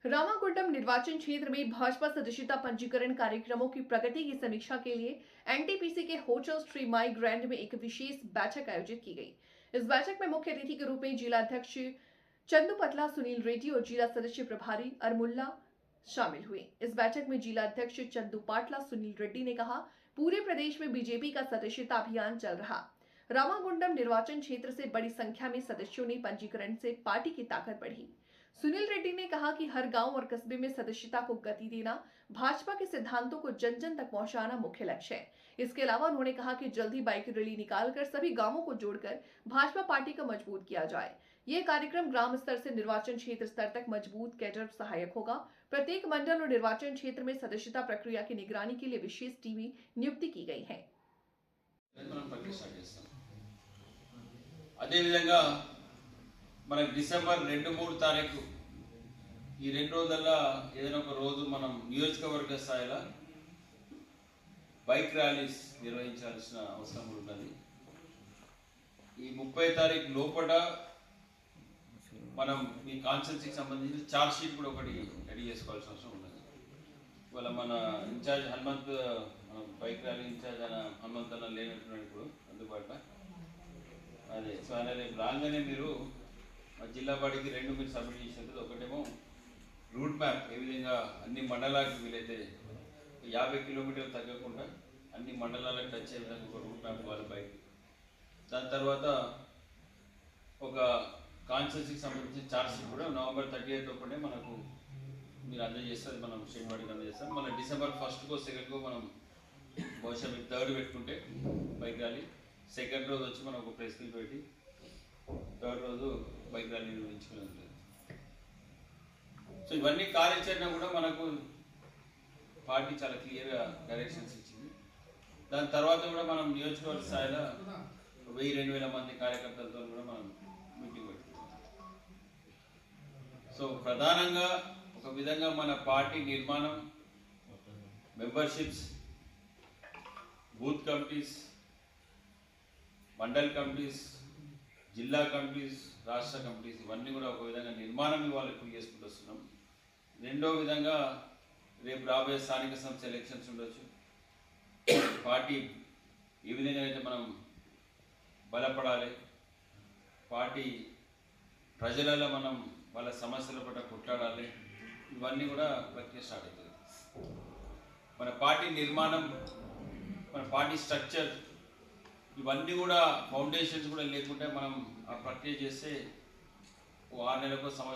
रामागुंडम निर्वाचन क्षेत्र में भाजपा सदस्यता पंजीकरण कार्यक्रमों की प्रगति की समीक्षा के लिए एनटीपीसी के होटल श्री माई ग्रैंड में एक विशेष बैठक आयोजित की गई। इस बैठक में मुख्य अतिथि के रूप में जिला अध्यक्ष चंदू पतला सुनील रेड्डी और जिला सदस्य प्रभारी अरमुल्ला शामिल हुए। इस बैठक में जिला अध्यक्ष चंदू पाटला सुनील रेड्डी ने कहा, पूरे प्रदेश में बीजेपी का सदस्यता अभियान चल रहा। रामागुंडम निर्वाचन क्षेत्र से बड़ी संख्या में सदस्यों ने पंजीकरण से पार्टी की ताकत बढ़ी। सुनील रेड्डी ने कहा कि हर गांव और कस्बे में सदस्यता को गति देना, भाजपा के सिद्धांतों को जन जन तक पहुंचाना मुख्य लक्ष्य है। इसके अलावा उन्होंने कहा कि जल्द ही बाइक रैली निकालकर सभी गांवों को जोड़कर भाजपा पार्टी को मजबूत किया जाए। ये कार्यक्रम ग्राम स्तर से निर्वाचन क्षेत्र स्तर तक मजबूत कैडर सहायक होगा। प्रत्येक मंडल और निर्वाचन क्षेत्र में सदस्यता प्रक्रिया की निगरानी के लिए विशेष टीम नियुक्ति की गई है। మన డిసెంబర్ 2-3 తారీఖు ఈ 2 రోజుల్లో ఏదైనా ఒక రోజు మనం నియోజకవర్గ స్థాయిలో బైక్ ర్యాలీస్ నిర్వహించాల్సిన అవసరం ఉన్నది। ఈ 30 తారీఖు లోపల మనం ఈ కాన్స్టిట్యూన్సీకి సంబంధించిన చార్జ్ షీట్ కూడా ఒకటి రెడీ చేసుకోవాల్సిన అవసరం ఉన్నది। ఇవాళ మన incharge Hanumanth bike rally incharge Hanumanth అన్న లేనట్టున్నాడు ఇప్పుడు అందుబాటులో। అదే సో ఆయన రేపు రాగానే మీరు జిల్లా బాడీకి 2 మీరు సబ్మిట్ చేసినట్టు, ఒకటేమో రూట్ మ్యాప్ ఏ విధంగా అన్ని మండలాలకు వీలైతే 50 కిలోమీటర్లు తగ్గకుండా అన్ని మండలాలకు టచ్ అయ్యే విధంగా ఒక రూట్ మ్యాప్ వాళ్ళ బైక్, దాని తర్వాత ఒక కాన్స్టిట్యూన్సీకి సంబంధించిన చార్జ్ షీట్ కూడా నవంబర్ 30th లోపలనే మనకు మీరు అందజేస్తారు, మనం స్టేట్ బాడీకి అందజేస్తాం। మళ్ళీ డిసెంబర్ 1st 2nd మనం బహుశా మీరు 3rd పెట్టుకుంటే బైక్ ర్యాలీ, 2nd రోజు వచ్చి మనం ఒక ప్రెస్ మీట్ పెట్టి 3rd రోజు బైక్ ర్యాలీ నిర్వహించుకుని ఉంటుంది। సో ఇవన్నీ కార్యాచరణ కూడా మనకు పార్టీ చాలా క్లియర్గా డైరెక్షన్స్ ఇచ్చింది। దాని తర్వాత కూడా మనం నియోజకవర్గ స్థాయిలో 1000-2000 మంది కార్యకర్తలతో కూడా మనం మీటింగ్ పెట్టుకున్నాం। సో ప్రధానంగా ఒక విధంగా మన పార్టీ నిర్మాణం, memberships, booth committees, mandal committees, జిల్లా కమిటీస్, రాష్ట్ర కమిటీస్ ఇవన్నీ కూడా ఒక విధంగా నిర్మాణం ఇవాళ ఇప్పుడు చేసుకుంటూ వస్తున్నాం। రెండో విధంగా రేపు రాబోయే స్థానిక సంస్థ ఎలక్షన్స్ ఉండొచ్చు, పార్టీ ఏ విధంగా అయితే మనం బలపడాలి, పార్టీ ప్రజలలో మనం వాళ్ళ సమస్యల పట్ల కొట్లాడాలి, ఇవన్నీ కూడా ప్రక్రియ స్టార్ట్ అవుతుంది। మన పార్టీ నిర్మాణం, మన పార్టీ స్ట్రక్చర్ ఇవన్నీ కూడా ఫౌండేషన్స్ కూడా లేకుంటే మనం ఆ ప్రక్రియ చేస్తే 6 నెలలకు సంవత్సరం